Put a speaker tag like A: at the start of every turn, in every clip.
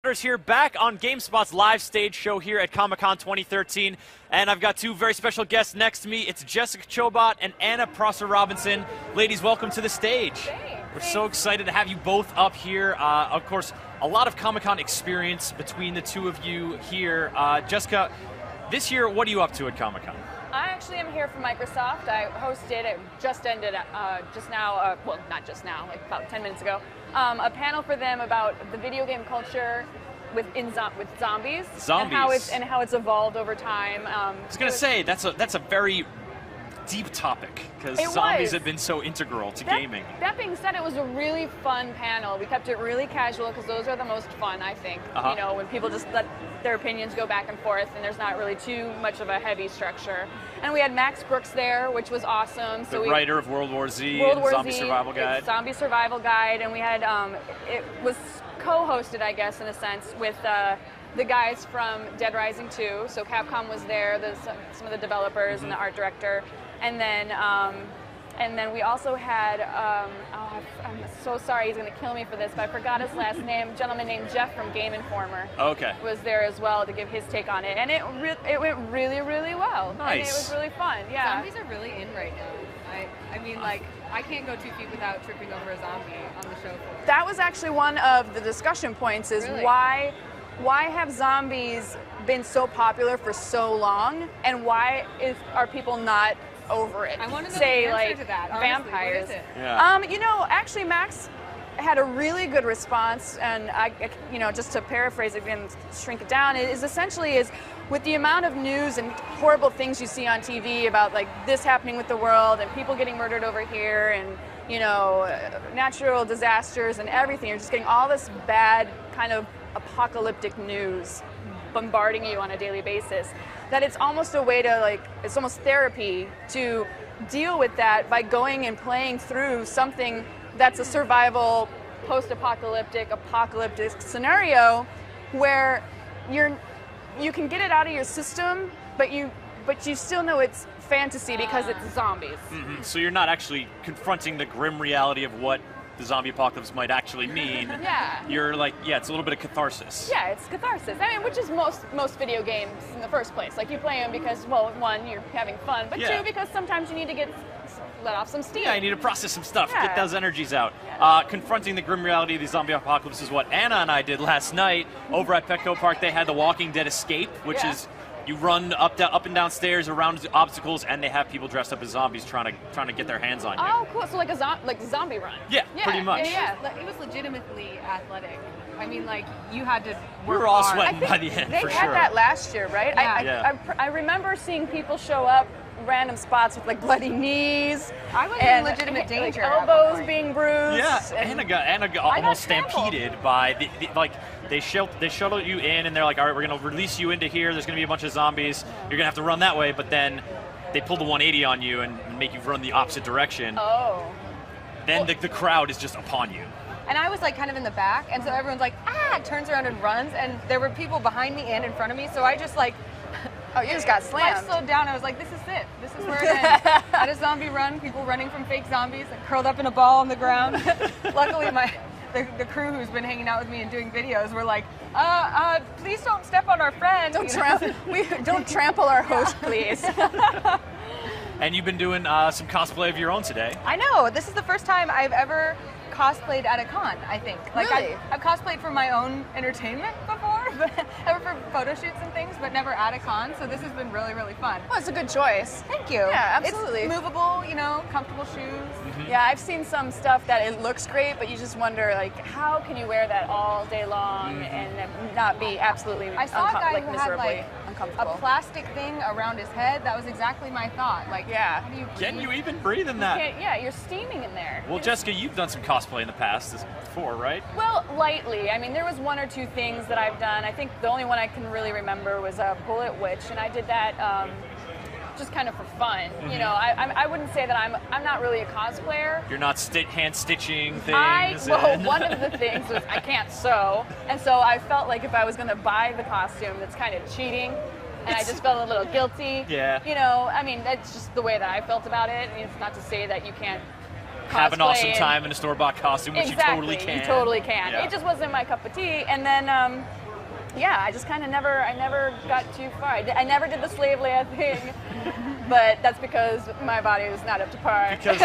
A: Here back on GameSpot's live stage show here at Comic-Con 2013, and I've got two very special guests next to me. It's Jessica Chobot and Anna Prosser-Robinson. Ladies, welcome to the stage.
B: Thanks.
A: We're so excited to have you both up here. Of course, a lot of Comic-Con experience between the two of you here. Jessica, this year, what are you up to at Comic-Con?
B: I actually am here for Microsoft. I hosted, it just ended just now, well, not just now, like about 10 minutes ago, a panel for them about the video game culture with zombies.
A: Zombies.
B: And how it's evolved over time.
A: I was going to say, that's a very deep topic, because zombies have been so integral to gaming.
B: That being said, it was a really fun panel. We kept it really casual, because those are the most fun, I think. You know, when people just let their opinions go back and forth, and there's not really too much of a heavy structure. And we had Max Brooks there, which was awesome.
A: The writer of World War Z and Zombie Survival Guide.
B: Zombie Survival Guide, and we had, it was co-hosted, I guess, in a sense, with the guys from Dead Rising 2. So Capcom was there, some of the developers and the art director. And then we also had, I'm so sorry, he's going to kill me for this, but I forgot his last name, a gentleman named Jeff from Game Informer.
A: Okay.
B: Was there as well to give his take on it. And it went really, really well.
A: Nice.
B: And it was really fun, yeah.
C: Zombies are really in right now. I mean, like, I can't go 2 feet without tripping over a zombie on the show floor.
B: That was actually one of the discussion points, is
C: Really?
B: why have zombies been so popular for so long, and why are people not over it?
C: I want to know
B: Say,
C: the answer
B: like,
C: to that. Honestly,
B: vampires.
C: what is it?
A: Yeah.
B: You know, actually, Max had a really good response, and you know, just to paraphrase it and shrink it down, it is essentially with the amount of news and horrible things you see on TV about like this happening with the world and people getting murdered over here and, you know, natural disasters and everything. You're just getting all this bad kind of apocalyptic news bombarding you on a daily basis, that it's almost a way to, like, it's almost therapy to deal with that by going and playing through something that's a survival, post-apocalyptic, apocalyptic scenario where you can get it out of your system, but you still know it's fantasy because it's zombies.
A: Mm-hmm. So you're not actually confronting the grim reality of what the zombie apocalypse might actually mean.
B: Yeah.
A: You're like, yeah, it's a little bit of catharsis.
B: Yeah, it's catharsis. I mean, which is most video games in the first place. Like, you play them because, well, one, you're having fun, but two, because sometimes you need to let off some steam.
A: Yeah, you need to process some stuff, get those energies out.
B: Yeah.
A: Confronting the grim reality of the zombie apocalypse is what Anna and I did last night. Over at Petco Park, they had the Walking Dead Escape, which is you run up and down stairs around obstacles, and they have people dressed up as zombies trying to get their hands on you.
B: Oh, cool. So like a zombie run.
A: Yeah, pretty much.
B: Yeah.
C: It was legitimately athletic. I mean, like, you had to work
A: We were all
C: hard.
A: sweating by the end,
B: They
A: for
B: had
A: sure.
B: that last year, right?
C: Yeah.
B: I remember seeing people show up random spots with like bloody knees.
C: I was
B: and
C: in legitimate danger.
B: Like,
C: at one
B: elbows
C: point.
B: being bruised.
A: Yeah,
B: and
A: Anna got almost stampeded by they shuttle you in, and they're like, all right, we're going to release you into here. There's going to be a bunch of zombies. You're going to have to run that way, but then they pull the 180 on you and make you run the opposite direction.
B: Oh.
A: Then the crowd is just upon you.
C: And I was like kind of in the back, and so everyone's like, turns around and runs, and there were people behind me and in front of me, so I just like,
B: Oh, you just got
C: I
B: slammed.
C: slowed down. I was like, this is it. This is where it ends. At a zombie run, people running from fake zombies, like, curled up in a ball on the ground. Luckily, the crew who's been hanging out with me and doing videos were like, please don't step on our friend.
B: Don't trample our host, please.
A: And you've been doing some cosplay of your own today.
C: I know. This is the first time I've ever cosplayed at a con, I think. Like,
B: Really?
C: I've cosplayed for my own entertainment before, but ever for photo shoots and things, but never at a con, so this has been really, really fun.
B: Well, it's a good choice.
C: Thank you.
B: Yeah, absolutely.
C: It's movable, you know, comfortable shoes.
B: Yeah, I've seen some stuff that it looks great, but you just wonder, like, how can you wear that all day long and not be absolutely
C: I saw a guy who had
B: miserably
C: like
B: uncomfortable?
C: a plastic thing around his head. That was exactly my thought. Like,
B: Yeah.
C: how do you
A: Can
C: breathe?
A: you even breathe in that?
B: Yeah, you're steaming in there.
A: Well, Jessica, you've done some cosplay in the past before, right?
B: Well, lightly. I mean, there was 1 or 2 things that I've done. I think the only one I can really remember was Bullet Witch, and I did that just kind of for fun. You know, I wouldn't say that I'm not really a cosplayer.
A: You're not hand stitching things.
B: One of the things was I can't sew, and so I felt like if I was going to buy the costume, that's kind of cheating, and I just felt a little guilty.
A: Yeah.
B: You know, I mean, that's just the way that I felt about it. I mean, it's not to say that you can't
A: have an awesome
B: cosplay
A: time in a store-bought costume, which
B: exactly,
A: you totally can.
B: You totally can.
A: Yeah.
B: It just wasn't my cup of tea. And then, yeah, I just kind of never got too far. I never did the slave Leia thing, but that's because my body was not up to par.
A: Because,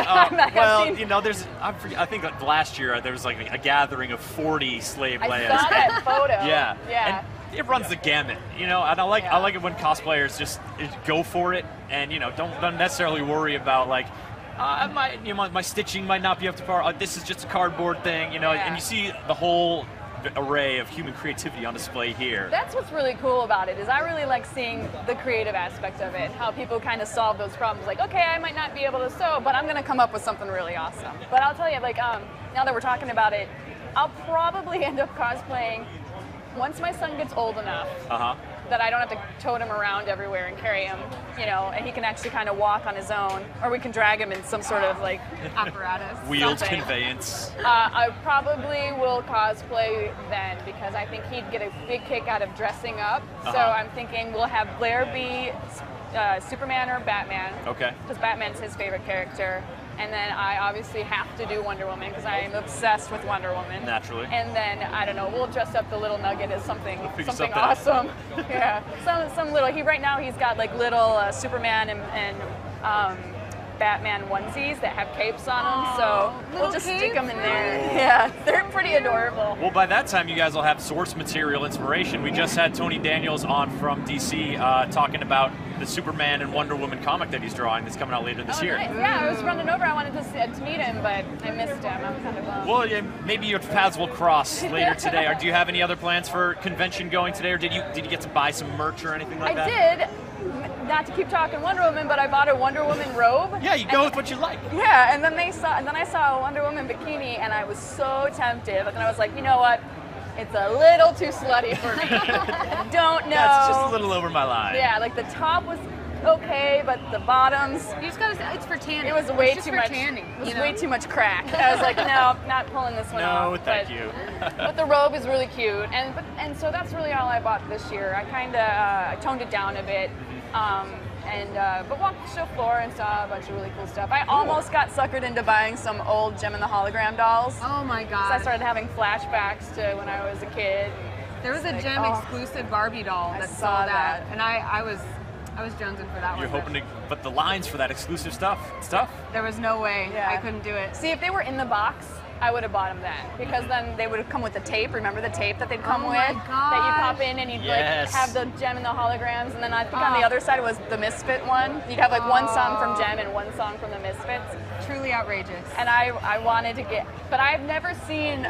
A: well, you know, I think last year there was like a gathering of 40 slave Leias.
B: I saw that photo.
A: Yeah.
B: Yeah.
A: And it runs the gamut, you know, and I like it when cosplayers just go for it and, you know, don't necessarily worry about like, my stitching might not be up to par. This is just a cardboard thing, you know, and you see the whole array of human creativity on display here.
B: That's what's really cool about it, is I really like seeing the creative aspect of it, how people kind of solve those problems. Like, okay, I might not be able to sew, but I'm going to come up with something really awesome. But I'll tell you, like, now that we're talking about it, I'll probably end up cosplaying once my son gets old enough that I don't have to tote him around everywhere and carry him, you know, and he can actually kind of walk on his own, or we can drag him in some sort of like
C: apparatus,
A: wheeled conveyance.
B: I probably will cosplay then, because I think he'd get a big kick out of dressing up. So I'm thinking we'll have Blair be Superman or Batman.
A: Okay.
B: Because Batman's his favorite character. And then I obviously have to do Wonder Woman because I am obsessed with Wonder Woman.
A: Naturally.
B: And then, I don't know, we'll dress up the little nugget as something awesome. Yeah. Some little, right now he's got like little Superman and Batman onesies that have capes on them, so we'll just stick them in there.
A: Cool.
B: Yeah, they're pretty adorable.
A: Well, by that time, you guys will have source material inspiration. We just had Tony Daniels on from DC talking about the Superman and Wonder Woman comic that he's drawing that's coming out later this year.
B: Nice. Yeah, I was running over. I wanted to meet him, but I missed him. I'm kind of bummed.
A: Well, yeah, maybe your paths will cross later today. Or do you have any other plans for convention going today, or did you get to buy some merch or anything like that?
B: I did. Not to keep talking Wonder Woman, but I bought a Wonder Woman robe.
A: Yeah, you go with what you like.
B: Yeah, and then I saw a Wonder Woman bikini, and I was so tempted. But then I was like, you know what? It's a little too slutty for me. I don't know.
A: That's just a little over my line.
B: Yeah, like the top was okay, but the bottoms.
C: You just gotta. It's for tanning.
B: It was way
C: it's
B: too
C: for
B: much.
C: Tanning,
B: it was way too much crack. I was like, no, not pulling this one off.
A: No, thank you.
B: But the robe is really cute, and so that's really all I bought this year. I kind of toned it down a bit. But walked the show floor and saw a bunch of really cool stuff. I almost got suckered into buying some old Gem and the Hologram dolls.
C: Oh my god!
B: So I started having flashbacks to when I was a kid.
C: There was a Gem exclusive Barbie doll that sold out, and I was jonesing for that one.
A: You're hoping to, but the lines for that exclusive stuff.
C: There was no way.
B: Yeah.
C: I couldn't do it.
B: See, if they were in the box, I would have bought them then, because then they would have come with the tape. Remember the tape that they'd come with?
C: My
B: That you pop in and you'd like have the Gem and the Holograms, and then I think on the other side was the Misfit one. You'd have like one song from Gem and one song from the Misfits.
C: Truly outrageous.
B: And I wanted to get, but I've never seen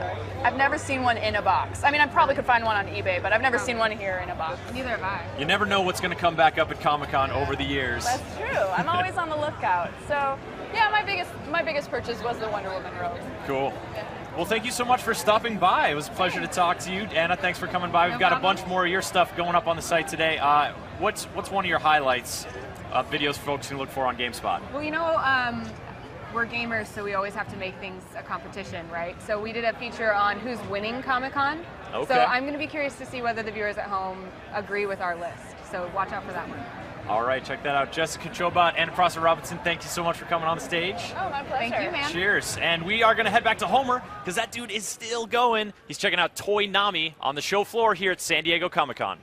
B: one in a box. I mean, I probably could find one on eBay, but I've never seen one here in a box.
C: Neither have I.
A: You never know what's going to come back up at Comic-Con over the years.
B: That's true. I'm always on the lookout. So, yeah, my biggest purchase was the Wonder Woman robe.
A: Cool.
B: Yeah.
A: Well, thank you so much for stopping by. It was a pleasure to talk to you. Anna, thanks for coming by. We've got a bunch more of your stuff going up on the site today. What's one of your highlights of videos folks can look for on GameSpot?
C: Well, you know, we're gamers, so we always have to make things a competition, right? So we did a feature on who's winning Comic-Con.
A: Okay.
C: So I'm going to be curious to see whether the viewers at home agree with our list. So watch out for that one.
A: All right, check that out. Jessica Chobot and Prosser Robinson, thank you so much for coming on the stage.
B: Oh, my pleasure.
C: Thank you, man.
A: Cheers. And we are going to head back to Homer because that dude is still going. He's checking out Toy Nami on the show floor here at San Diego Comic-Con.